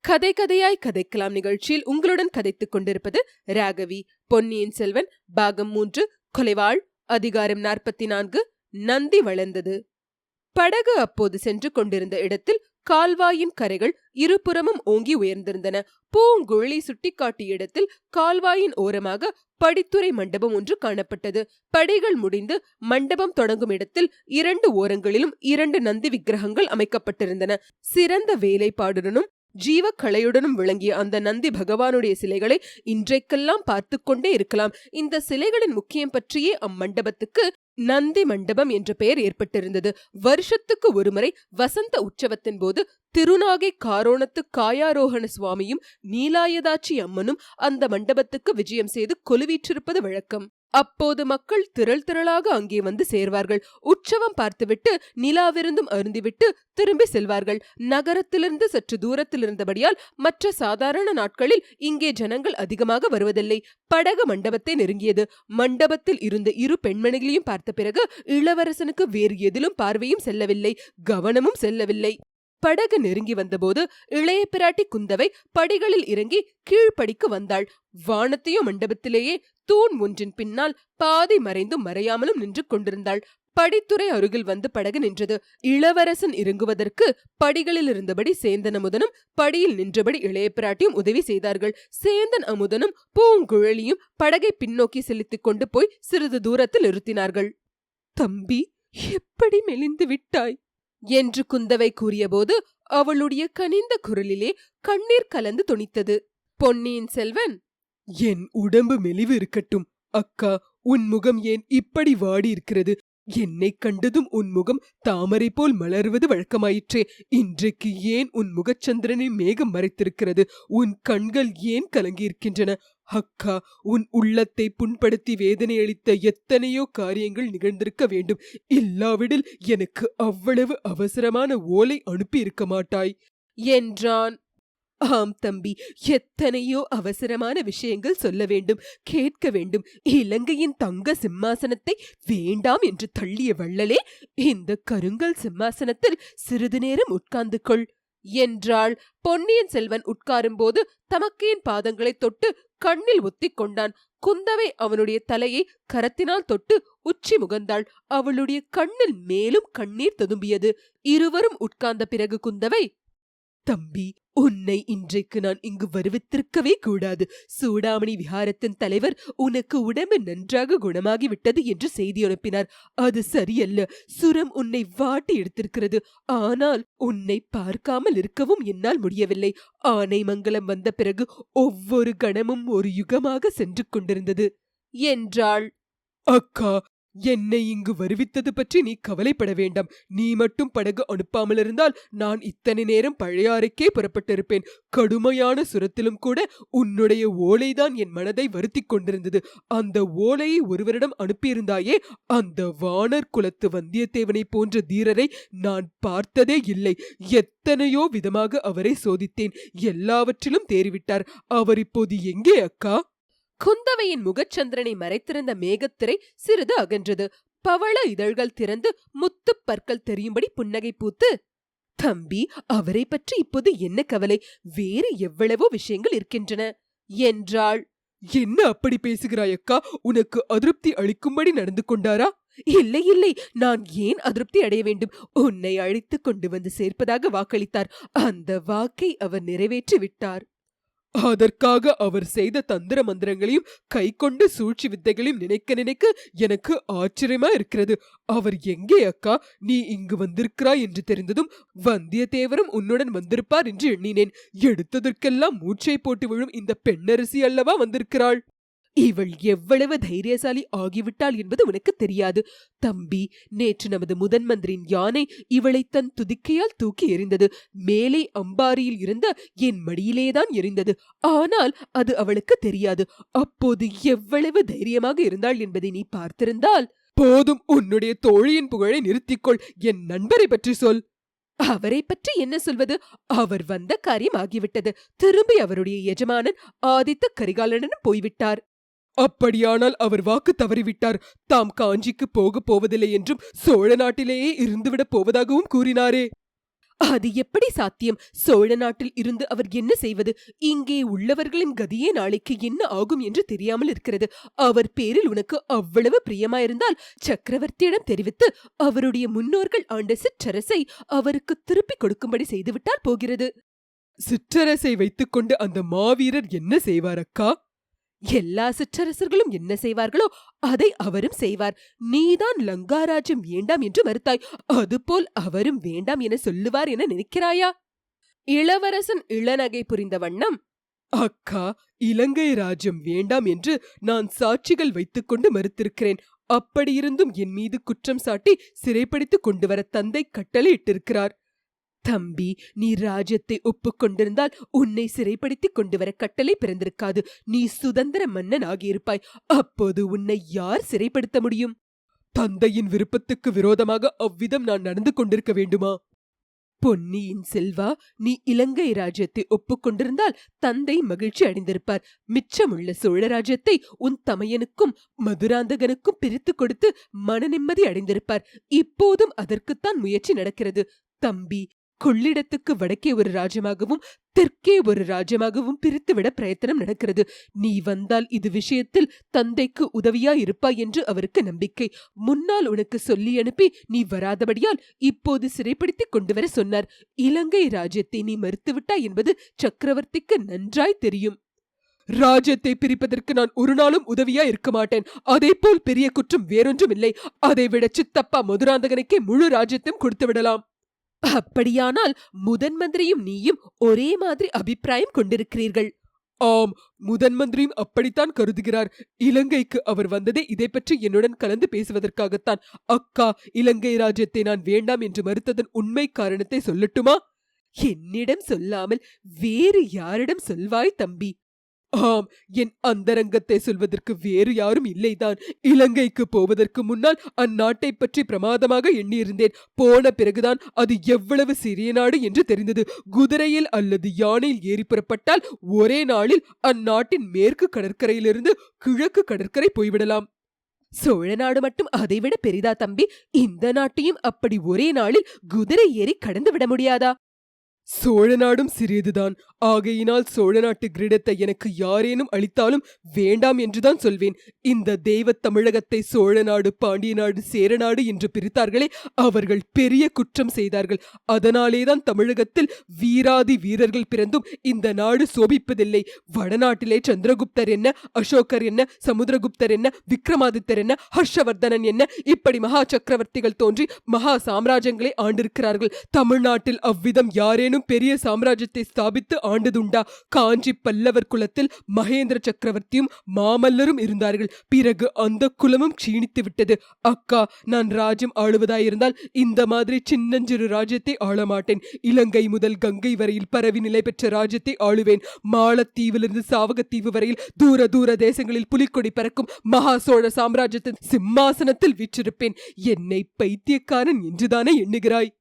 கதை கதையாய் கதைக்கலாம் நிகழ்ச்சியில் உங்களுடன் கதைத்துக் கொண்டிருப்பது ராகவி. பொன்னியின் செல்வன் பாகம் 3, கொலைவாள், அதிகாரம் 44. நந்தி வளர்ந்தது. படகு அப்போது சென்று கொண்டிருந்த இடத்தில் கால்வாயின் கரைகள் இருபுறமும் ஓங்கி உயர்ந்திருந்தன. பூங்குழலி சுட்டிக்காட்டிய இடத்தில் கால்வாயின் ஓரமாக படித்துறை மண்டபம் ஒன்று காணப்பட்டது. படிகள் முடிந்து மண்டபம் தொடங்கும் இடத்தில் 2 ஓரங்களிலும் 2 நந்தி விக்கிரகங்கள் அமைக்கப்பட்டிருந்தன. சிறந்த வேலைப்பாடுடனும் ஜீவக்கலையுடனும் விளங்கிய அந்த நந்தி பகவானுடைய சிலைகளை இன்றைக்கெல்லாம் பார்த்து கொண்டே இருக்கலாம். இந்த சிலைகளின் முக்கியம் பற்றியே அம்மண்டபத்துக்கு நந்தி மண்டபம் என்ற பெயர் ஏற்பட்டிருந்தது. வருஷத்துக்கு ஒருமுறை வசந்த உற்சவத்தின் போது திருநாகை காரோணத்து காயாரோகண சுவாமியும் நீலாயதாட்சி அம்மனும் அந்த மண்டபத்துக்கு விஜயம் செய்து கொலுவீற்றிருப்பது வழக்கம். அப்போது மக்கள் திரளாக அங்கே வந்து சேர்வார்கள். உற்சவம் பார்த்துவிட்டு நிலாவிருந்தும் அருந்திவிட்டு திரும்பி செல்வார்கள். நகரத்திலிருந்து சற்று தூரத்தில் இருந்தபடியால் மற்ற சாதாரண நாட்களில் இங்கே ஜனங்கள் அதிகமாக வருவதில்லை. படகு மண்டபத்தை நெருங்கியது. மண்டபத்தில் இருந்த 2 பெண்மணிகளையும் பார்த்த பிறகு இளவரசனுக்கு வேறு எதிலும் பார்வையும் செல்லவில்லை, கவனமும் செல்லவில்லை. படகு நெருங்கி வந்தபோது இளைய பிராட்டி குந்தவை படிகளில் இறங்கி கீழ்ப்படிக்கு வந்தாள். வானத்தையும் மண்டபத்திலேயே தூண் ஒன்றின் பின்னால் பாதி மறைந்தும் மறையாமலும் நின்று கொண்டிருந்தாள். படித்துறை அருகில் வந்து படகு நின்றது. இளவரசன் இறங்குவதற்கு படிகளில் இருந்தபடி சேந்தன் அமுதனும் படியில் நின்றபடி இளைய பிராட்டியும் உதவி செய்தார்கள். சேந்தன் அமுதனும் பூங்குழலியும் படகை பின்னோக்கி செலுத்திக் கொண்டு போய் சிறிது தூரத்தில் நிறுத்தினார்கள். தம்பி, எப்படி மெலிந்து விட்டாய் என்று குந்தவை கூறியபோது அவளுடைய கனிந்த குரலிலே கண்ணீர் கலந்து தொனித்தது. பொன்னியின் செல்வன், என் உடம்பு மெலிவு இருக்கட்டும் அக்கா, உன் முகம் ஏன் இப்படி வாடி இருக்கிறது? என்னை கண்டதும் உன் முகம் தாமரை போல் மலர்வது வழக்கமாயிற்றே. இன்றைக்கு ஏன் உன் முகச்சந்திரனின் மேகம் மறைத்திருக்கிறது? உன் கண்கள் ஏன் கலங்கியிருக்கின்றன? அக்கா, உன் உள்ளத்தை புண்படுத்தி வேதனை அளித்த எத்தனையோ காரியங்கள் நிகழ்ந்திருக்க வேண்டும். இல்லாவிடில் எனக்கு அவ்வளவு அவசரமான ஓலை அனுப்பி இருக்க மாட்டாய் என்றான். ஆம் தம்பி, எத்தனையோ அவசரமான விஷயங்கள் சொல்ல வேண்டும், கேட்க வேண்டும். இலங்கையின் தங்க சிம்மாசனத்தை வேண்டாம் என்று தள்ளிய வள்ளலே, இந்த கருங்கல் சிம்மாசனத்தில் சிறிது நேரம் உட்கார்ந்து கொள் என்றாள். பொன்னியின் செல்வன் உட்காரும் போது தமக்கையின் பாதங்களை தொட்டு கண்ணில் ஒத்திக் கொண்டான். குந்தவை அவனுடைய தலையை கரத்தினால் தொட்டு உச்சி முகந்தாள். அவளுடைய கண்ணில் மேலும் கண்ணீர் ததும்பியது. இருவரும் உட்கார்ந்த பிறகு குந்தவை, தம்பி, உன்னை இன்றைக்கு நான் இங்கு வருவித்திருக்கவே கூடாது. சூடாமணி விஹாரத்தின் தலைவர் உனக்கு உடம்பு நன்றாக குணமாகிவிட்டது என்று செய்தி அனுப்பினார். அது சரியல்ல. சுரம் உன்னை வாட்டி எடுத்திருக்கிறது. ஆனால் உன்னை பார்க்காமல் இருக்கவும் என்னால் முடியவில்லை. ஆனைமங்கலம் வந்த பிறகு ஒவ்வொரு கணமும் ஒரு யுகமாக சென்று கொண்டிருந்தது என்றாள். அக்கா, என்னை இங்கு வருவித்தது பற்றி நீ கவலைப்பட வேண்டாம். நீ மட்டும் படகு அனுப்பாமல் இருந்தால் நான் இத்தனை நேரம் பழையாறைக்கே புறப்பட்டிருப்பேன். கடுமையான சுரத்திலும் கூட உன்னுடைய ஓலைதான் என் மனதை வருத்திக் கொண்டிருந்தது. அந்த ஓலையை ஒருவரிடம் அனுப்பியிருந்தாயே, அந்த வானர் குலத்து வந்தியத்தேவனை போன்ற தீரரை நான் பார்த்ததே இல்லை. எத்தனையோ விதமாக அவரை சோதித்தேன். எல்லாவற்றிலும் தேறிவிட்டார். அவர் இப்போது எங்கே அக்கா? குந்தவையின் முகச்சந்திரனை மறைத்திருந்த மேகத்திரை சிறிது அகன்றது. பவள இதழ்கள் திறந்து முத்துப் பற்கள் தெரியும்படி புன்னகை பூத்து, தம்பி, அவரை பற்றி இப்போது என்ன கவலை? வேறு எவ்வளவோ விஷயங்கள் இருக்கின்றன என்றாள். என்ன அப்படி பேசுகிறாய் அக்கா? உனக்கு அதிருப்தி அளிக்கும்படி நடந்து கொண்டாரா? இல்லை இல்லை, நான் ஏன் அதிருப்தி அடைய வேண்டும்? உன்னை அழைத்து கொண்டு வந்து சேர்ப்பதாக வாக்களித்தார். அந்த வாக்கை அவர் நிறைவேற்றி விட்டார். அதற்காக அவர் செய்த தந்திர மந்திரங்களையும் கை கொண்டு சூழ்ச்சி வித்தைகளையும் நினைக்க எனக்கு ஆச்சரியமா இருக்கிறது. அவர் எங்கே அக்கா? நீ இங்கு வந்திருக்கிறாய் என்று தெரிந்ததும் வந்தியத்தேவரும் உன்னுடன் வந்திருப்பார் என்று எண்ணினேன். எடுத்ததற்கெல்லாம் மூச்சை போட்டு விழும் இந்த பெண்ணரசி அல்லவா வந்திருக்கிறாள். இவள் எவ்வளவு தைரியசாலி ஆகிவிட்டாள் என்பது உனக்கு தெரியாது தம்பி. நேற்று நமது முதன் மந்திரின் யானை இவளை தன் துதிக்கையால் தூக்கி எறிந்தது. மேலே அம்பாரியில் இருந்த என் மடியிலேதான் எறிந்தது. ஆனால் அது அவளுக்கு தெரியாது. அப்போது எவ்வளவு தைரியமாக இருந்தாள் என்பதை நீ பார்த்திருந்தால். போதும், உன்னுடைய தோழியின் புகழை நிறுத்திக்கொள். என் நண்பரை பற்றி சொல். அவரை பற்றி என்ன சொல்வது? அவர் வந்த காரியம் ஆகிவிட்டது. திரும்பி அவருடைய எஜமானன் ஆதித்த கரிகாலனுடன் போய்விட்டார். அப்படியானால் அவர் வாக்கு தவறிவிட்டார். தாம் காஞ்சிக்கு போக போவதில்லை என்றும் சோழ நாட்டிலேயே இருந்துவிடப் போவதாகவும் கூறினாரே. அது எப்படி சாத்தியம்? சோழ நாட்டில் இருந்து அவர் என்ன செய்வது? இங்கே உள்ளவர்களின் கதியே நாளைக்கு என்ன ஆகும் என்று தெரியாமல் இருக்கிறது. அவர் பேரில் உனக்கு அவ்வளவு பிரியமாயிருந்தால் சக்கரவர்த்தியிடம் தெரிவித்து அவருடைய முன்னோர்கள் ஆண்ட சிற்றரசை அவருக்கு திருப்பிக் கொடுக்கும்படி செய்துவிட்டால் போகிறது. சிற்றரசை வைத்துக்கொண்டு அந்த மாவீரர் என்ன செய்வார் அக்கா? எல்லா சிற்றரசர்களும் என்ன செய்வார்களோ அதை அவரும் செய்வார். நீதான் லங்காராஜ்யம் வேண்டாம் என்று மறுத்தாய். அதுபோல் அவரும் வேண்டாம் என சொல்லுவார் என நினைக்கிறாயா? இளவரசன் இளநகை புரிந்த வண்ணம், அக்கா, இலங்கை ராஜ்யம் வேண்டாம் என்று நான் சாட்சிகள் வைத்துக்கொண்டு மறுத்திருக்கிறேன். அப்படியிருந்தும் என் மீது குற்றம் சாட்டி சிறைப்படுத்திக் கொண்டு வர தந்தை கட்டளை இட்டிருக்கிறார். தம்பி, நீ ராஜ்யத்தை ஒப்புக்கொண்டிருந்தால் உன்னை சிறைப்படுத்திக் கொண்டு வர கட்டளை பிறந்திருக்காது. நீ சுதந்திர மன்னன் ஆகியிருப்பாய். அப்போது உன்னை யார் சிறைப்படுத்த முடியும்? தந்தையின் விருப்பத்துக்கு விரோதமாக அவ்விதம் நான் நடந்து கொண்டிருக்க வேண்டுமா? பொன்னியின் செல்வா, நீ இலங்கை ராஜ்யத்தை ஒப்புக்கொண்டிருந்தால் தந்தை மகிழ்ச்சி அடைந்திருப்பார். மிச்சமுள்ள சோழ ராஜ்யத்தை உன் தமையனுக்கும் மதுராந்தகனுக்கும் பிரித்து கொடுத்து மன நிம்மதி அடைந்திருப்பார். இப்போதும் அதற்குத்தான் முயற்சி நடக்கிறது. தம்பி, கொள்ளிடத்துக்கு வடக்கே ஒரு ராஜ்யமாகவும் தெற்கே ஒரு ராஜ்யமாகவும் பிரித்துவிட பிரயத்தனம் நடக்கிறது. நீ வந்தால் இது விஷயத்தில் தந்தைக்கு உதவியா இருப்பாய் என்று அவருக்கு நம்பிக்கை. முன்னால் உனக்கு சொல்லி அனுப்பி நீ வராதபடியால் இப்போது சிறைப்படுத்திக் கொண்டு வர சொன்னார். இலங்கை ராஜ்யத்தை நீ மறுத்துவிட்டாய் என்பது சக்கரவர்த்திக்கு நன்றாய் தெரியும். ராஜ்யத்தை பிரிப்பதற்கு நான் ஒரு நாளும் உதவியா இருக்க மாட்டேன். அதே போல் பெரிய குற்றம் வேறொன்றும் இல்லை. அதைவிட சித்தப்பா மதுராந்தகனுக்கே முழு ராஜ்யத்தையும் கொடுத்து விடலாம். அப்படியானால் முதன் மந்திரியும் நீயும் ஒரே மாதிரி அபிப்பிராயம் கொண்டிருக்கிறீர்கள். ஆம், முதன் மந்திரியும் அப்படித்தான் கருதுகிறார். இலங்கைக்கு அவர் வந்ததே இதை பற்றி என்னுடன் கலந்து பேசுவதற்காகத்தான். அக்கா, இலங்கை ராஜ்யத்தை நான் வேண்டாம் என்று மறுத்ததன் உண்மை காரணத்தை சொல்லட்டுமா? என்னிடம் சொல்லாமல் வேறு யாரிடம் சொல்வாய் தம்பி? ஆம், என் அந்தரங்கத்தை சொல்வதற்கு வேறு யாரும் இல்லைதான். இலங்கைக்கு போவதற்கு முன்னால் அந்நாட்டை பற்றி பிரமாதமாக எண்ணியிருந்தேன். போன பிறகுதான் அது எவ்வளவு சிறிய நாடு என்று தெரிந்தது. குதிரையில் அல்லது யானையில் ஏறி புறப்பட்டால் ஒரே நாளில் அந்நாட்டின் மேற்கு கடற்கரையிலிருந்து கிழக்கு கடற்கரை போய்விடலாம். சோழ நாடு மட்டும் அதைவிட பெரிதா தம்பி? இந்த நாட்டையும் அப்படி ஒரே நாளில் குதிரை ஏறி கடந்து விட முடியாதா? சோழ நாடும் சிறியதுதான். ஆகையினால் சோழ நாட்டு கிரீடத்தை எனக்கு யாரேனும் அளித்தாலும் வேண்டாம் என்றுதான் சொல்வேன். இந்த தெய்வ தமிழகத்தை சோழ நாடு, பாண்டிய நாடு, சேர நாடு என்று பிரித்தார்களே, அவர்கள் பெரிய குற்றம் செய்தார்கள். அதனாலேதான் தமிழகத்தில் வீராதி வீரர்கள் பிறந்தும் இந்த நாடு சோபிப்பதில்லை. வடநாட்டிலே சந்திரகுப்தர் என்ன, அசோகர் என்ன, சமுத்திரகுப்தர் என்ன, விக்ரமாதித்தர் என்ன, ஹர்ஷவர்தனன் என்ன, இப்படி மகா சக்கரவர்த்திகள் தோன்றி மகா சாம்ராஜ்யங்களை ஆண்டிருக்கிறார்கள். தமிழ்நாட்டில் அவ்விதம் யாரேனும் பெரிய சாம்ராஜ்யத்தை ஸ்தாபித்து ஆண்டதுண்டா? காஞ்சி பல்லவர் குலத்தில் மகேந்திர சக்கரவர்த்தியும் மாமல்லரும் இருந்தார்கள். பிறகு அந்த குலமும் க்ஷீணித்து விட்டது. அக்கா, நான் ராஜ்யம் ஆளுவதாயிருந்தால் இந்த மாதிரி சின்னஞ்சிறு ராஜ்யத்தை ஆளமாட்டேன். இலங்கை முதல் கங்கை வரையில் பரவி நிலை பெற்ற ராஜ்யத்தை ஆளுவேன். மாலத்தீவிலிருந்து சாவகத்தீவு வரையில் தூர தூர தேசங்களில் புலிக்கொடி பறக்கும் மகா சோழ சாம்ராஜ்யத்தின் சிம்மாசனத்தில் வீற்றிருப்பேன். என்னை பைத்தியக்காரன் என்றுதானே எண்ணுகிறாய்?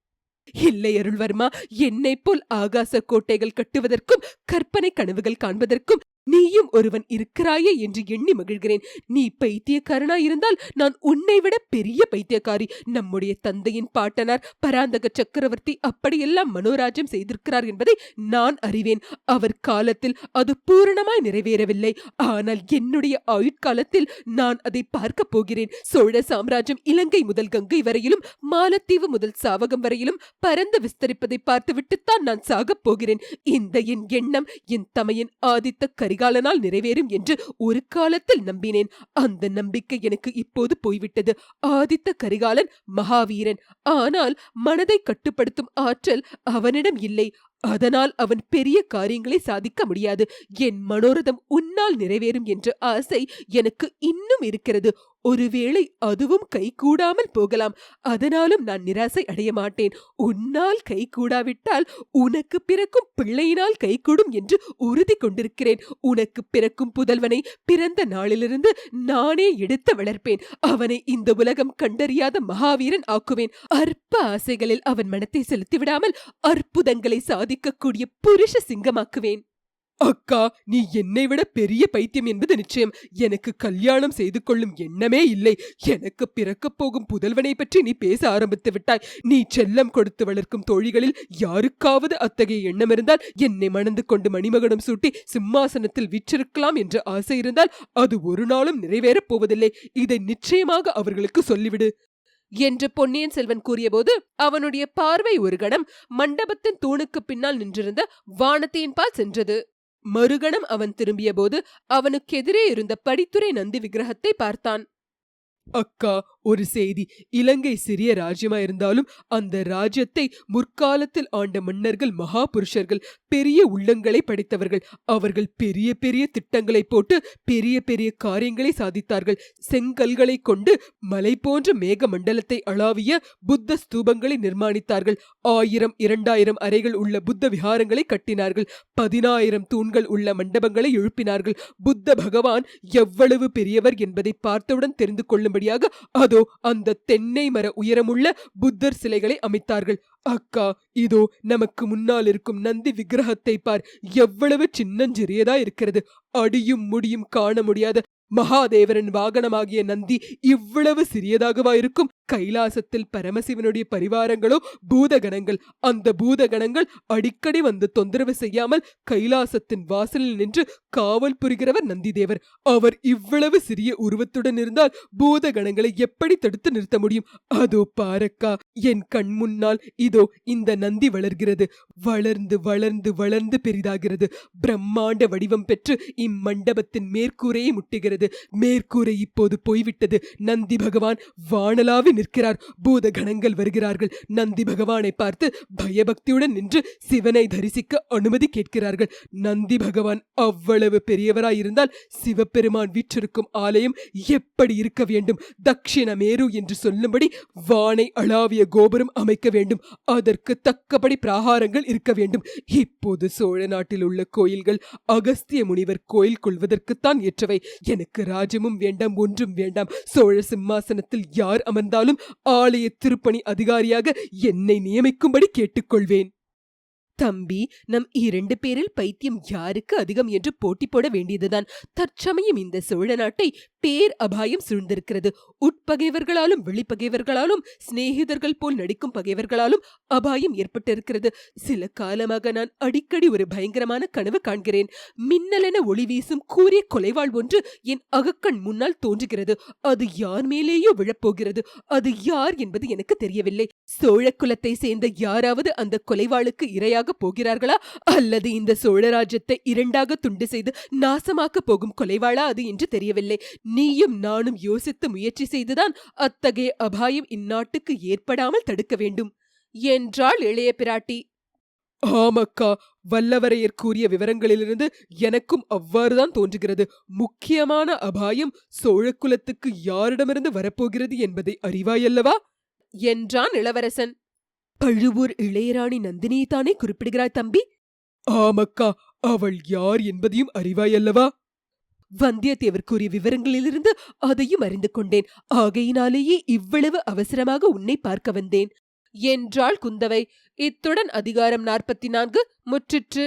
இல்லை அருள்வர்மா, என்னை போல் ஆகாச கோட்டைகள் கட்டுவதற்கும் கற்பனை கனவுகள் காண்பதற்கும் நீயும் ஒருவன் இருக்கிறாயே என்று எண்ணி மகிழ்கிறேன். நீ பைத்தியக்காரனாயிருந்தால் நான் உன்னை விட பெரிய பைத்தியக்காரி. நம்முடைய தந்தையின் பாட்டனார் பராந்தக சக்கரவர்த்தி அப்படியெல்லாம் மனோராஜ்யம் செய்திருக்கிறார் என்பதை நான் அறிவேன். அவர் காலத்தில் அது பூரணமாய் நிறைவேறவில்லை. ஆனால் என்னுடைய ஆயுட்காலத்தில் நான் அதை பார்க்க போகிறேன். சோழ சாம்ராஜ்யம் இலங்கை முதல் கங்கை வரையிலும் மாலத்தீவு முதல் சாவகம் வரையிலும் பரந்து விஸ்தரிப்பதை பார்த்துவிட்டுத்தான் நான் சாகப் போகிறேன். இந்த என் எண்ணம் என் தமையன் ஆதித்த கரிகாலனால் நிறைவேறும் என்று ஒரு காலத்தில் நம்பினேன். அந்த நம்பிக்கை எனக்கு இப்போது போய்விட்டது. ஆதித்த கரிகாலன் மகாவீரன். ஆனால் மனதை கட்டுப்படுத்தும் ஆற்றல் அவனிடம் இல்லை. அதனால் அவன் பெரிய காரியங்களை சாதிக்க முடியாது. என் மனோரதம் உன்னால் நிறைவேறும் என்ற ஆசை எனக்கு இன்னும் இருக்கிறது. ஒருவேளை அதுவும் கைகூடாமல் போகலாம். அதனாலும் நான் நிராசை அடைய மாட்டேன். உன்னால் கைகூடாவிட்டால் உனக்கு பிறக்கும் பிள்ளையினால் கைகூடும் என்று உறுதி கொண்டிருக்கிறேன். உனக்கு பிறக்கும் புதல்வனை பிறந்த நாளிலிருந்து நானே எடுத்து வளர்ப்பேன். அவனை இந்த உலகம் கண்டறியாத மகாவீரன் ஆக்குவேன். அற்ப ஆசைகளில் அவன் மனத்தை செலுத்திவிடாமல் அற்புதங்களை சாதிக்கக்கூடிய புருஷ சிங்கமாக்குவேன். அக்கா, நீ என்னை விட பெரிய பைத்தியம் என்பது நிச்சயம். எனக்கு கல்யாணம் செய்து கொள்ளும் எண்ணமே இல்லை. எனக்கு பிறக்கப் போகும் புதல்வனை பற்றி நீ பேச ஆரம்பித்து விட்டாய். நீ செல்லம் கொடுத்து வளர்க்கும் தோழிகளில் யாருக்காவது அத்தகைய எண்ணம் இருந்தால், என்னை மணந்து கொண்டு மணிமகுடம் சூட்டி சிம்மாசனத்தில் வீற்றிருக்கலாம் என்ற ஆசை இருந்தால் அது ஒரு நாளும் நிறைவேறப் போவதில்லை. இதை நிச்சயமாக அவர்களுக்கு சொல்லிவிடு என்று பொன்னியின் செல்வன் கூறியபோது அவனுடைய பார்வை ஒரு கணம் மண்டபத்தின் தூணுக்கு பின்னால் நின்றிருந்த வானத்தின் பால் சென்றது. மறுகணம் அவன் திரும்பிய போது அவனுக்கெதிரே இருந்த படித்துறை நந்தி விக்கிரகத்தை பார்த்தான். அக்கா, ஒரு செய்தி. இலங்கை சிறிய ராஜ்யமா இருந்தாலும் அந்த ராஜ்யத்தை முற்காலத்தில் ஆண்ட மன்னர்கள் மகா புருஷர்கள், பெரிய உள்ளங்களை படைத்தவர்கள். அவர்கள் பெரிய பெரிய திட்டங்களை போட்டு பெரிய பெரிய காரியங்களை சாதித்தார்கள். செங்கல்களை கொண்டு மலை போன்ற மேக மண்டலத்தை அளாவிய புத்த ஸ்தூபங்களை நிர்மாணித்தார்கள். 1000 2000 அறைகள் உள்ள புத்த விஹாரங்களை கட்டினார்கள். 10000 தூண்கள் உள்ள மண்டபங்களை எழுப்பினார்கள். புத்த பகவான் எவ்வளவு பெரியவர் என்பதை பார்த்தவுடன் தெரிந்து கொள்ளும்படியாக அதோ அந்த தென்னை மர உயரமுள்ள புத்தர் சிலைகளை அமைத்தார்கள். அக்கா, இதோ நமக்கு முன்னால் இருக்கும் நந்தி விக்கிரகத்தை பார். எவ்வளவு சின்னஞ்சிறியதா இருக்கிறது. அடியும் முடியும் காண முடியாத மகாதேவரின் வாகனமாகிய நந்தி இவ்வளவு சிறியதாகவா இருக்கும்? கைலாசத்தில் பரமசிவனுடைய பரிவாரங்களோ பூதகணங்கள். அந்த பூதகணங்கள் அடிக்கடி வந்து தொந்தரவு செய்யாமல் கைலாசத்தின் வாசலில் நின்று காவல் புரிகிறவர் நந்திதேவர். அவர் இவ்வளவு சிறிய உருவத்துடன் இருந்தால் பூதகணங்களை எப்படி தடுத்து நிறுத்த முடியும்? அதோ பாரக்கா, என் கண் முன்னால் இதோ இந்த நந்தி வளர்கிறது. வளர்ந்து வளர்ந்து வளர்ந்து பெரிதாகிறது. பிரம்மாண்ட வடிவம் பெற்று இம்மண்டபத்தின் மேற்கூரையை முட்டுகிறது. மேற்கூரை இப்போது போய்விட்டது. நந்தி பகவான் வானலாவி நிற்கிறார். பூத கணங்கள் வருகிறார்கள். நந்தி பகவானை பார்த்து பயபக்தியுடன் நின்று சிவனை தரிசிக்க அனுமதி கேட்கிறார்கள். நந்தி பகவான் அவ்வளவு பெரியவராயிருந்தால் சிவபெருமான் வீற்றிருக்கும் ஆலயம் எப்படி இருக்க வேண்டும்? தக்ஷிண மேரு என்று சொல்லும்படி வானை அளாவிய கோபுரம் அமைக்க வேண்டும். அதற்கு தக்கபடி பிராகாரங்கள் இருக்க வேண்டும். இப்போது சோழ நாட்டில் உள்ள கோயில்கள் அகஸ்திய முனிவர் கோயில் கொள்வதற்குத்தான் ஏற்றவை. எனக்கு ராஜ்யமும் வேண்டாம், ஒன்றும் வேண்டாம். சோழ சிம்மாசனத்தில் யார் அமர்ந்தாலும் ஆலய திருப்பணி அதிகாரியாக என்னை நியமிக்கும்படி கேட்டுக்கொள்வேன். தம்பி, நம் 2 பேரில் பைத்தியம் யாருக்கு அதிகம் என்று போட்டி போட வேண்டியதுதான். தற்சமயம் இந்த சோழ நாட்டை பேர் அபாயம் சூழ்ந்திருக்கிறது. உட்பகைவர்களாலும் வெளிப்பகைவர்களாலும் சிநேகிதர்கள் போல் நடிக்கும் பகைவர்களாலும் அபாயம் ஏற்பட்டிருக்கிறது. சில காலமாக நான் அடிக்கடி ஒரு பயங்கரமான கனவு காண்கிறேன். மின்னலென ஒளி வீசும் கூரிய கொலைவாள் ஒன்று என் அகக்கண் முன்னால் தோன்றுகிறது. அது யார் மேலேயோ விழப்போகிறது. அது யார் என்பது எனக்கு தெரியவில்லை. சோழ குலத்தை சேர்ந்த யாராவது அந்த கொலைவாளுக்கு இரையாக போகிறார்களா, அல்லது இந்த சோழராஜ்யத்தை 2ஆக துண்டு செய்து நாசமாக்க போகும் கொலைவாளா அது என்று தெரியவில்லை. நீயும் நானும் யோசித்து முயற்சி செய்துதான் அத்தகைய அபாயம் இந்நாட்டுக்கு ஏற்படாமல் தடுக்க வேண்டும் என்றாள் இளைய பிராட்டி. ஆமக்கா, வல்லவரையர் கூறிய விவரங்களிலிருந்து எனக்கும் அவ்வாறுதான் தோன்றுகிறது. முக்கியமான அபாயம் சோழக்குலத்துக்கு யாரிடமிருந்து வரப்போகிறது என்பதை அறிவாயல்லவா என்றான் இளவரசன். பழுவூர் இளையராணி நந்தினியை தானே குறிப்பிடுகிறாய் தம்பி? ஆமக்கா, அவள் யார் என்பதையும் அறிவாயல்லவா? வந்தியத்தேவர் கூறிய விவரங்களிலிருந்து அதையும் அறிந்து கொண்டேன். ஆகையினாலேயே இவ்வளவு அவசரமாக உன்னை பார்க்க வந்தேன் என்றாள் குந்தவை. இத்துடன் அதிகாரம் 44 முற்றிற்று.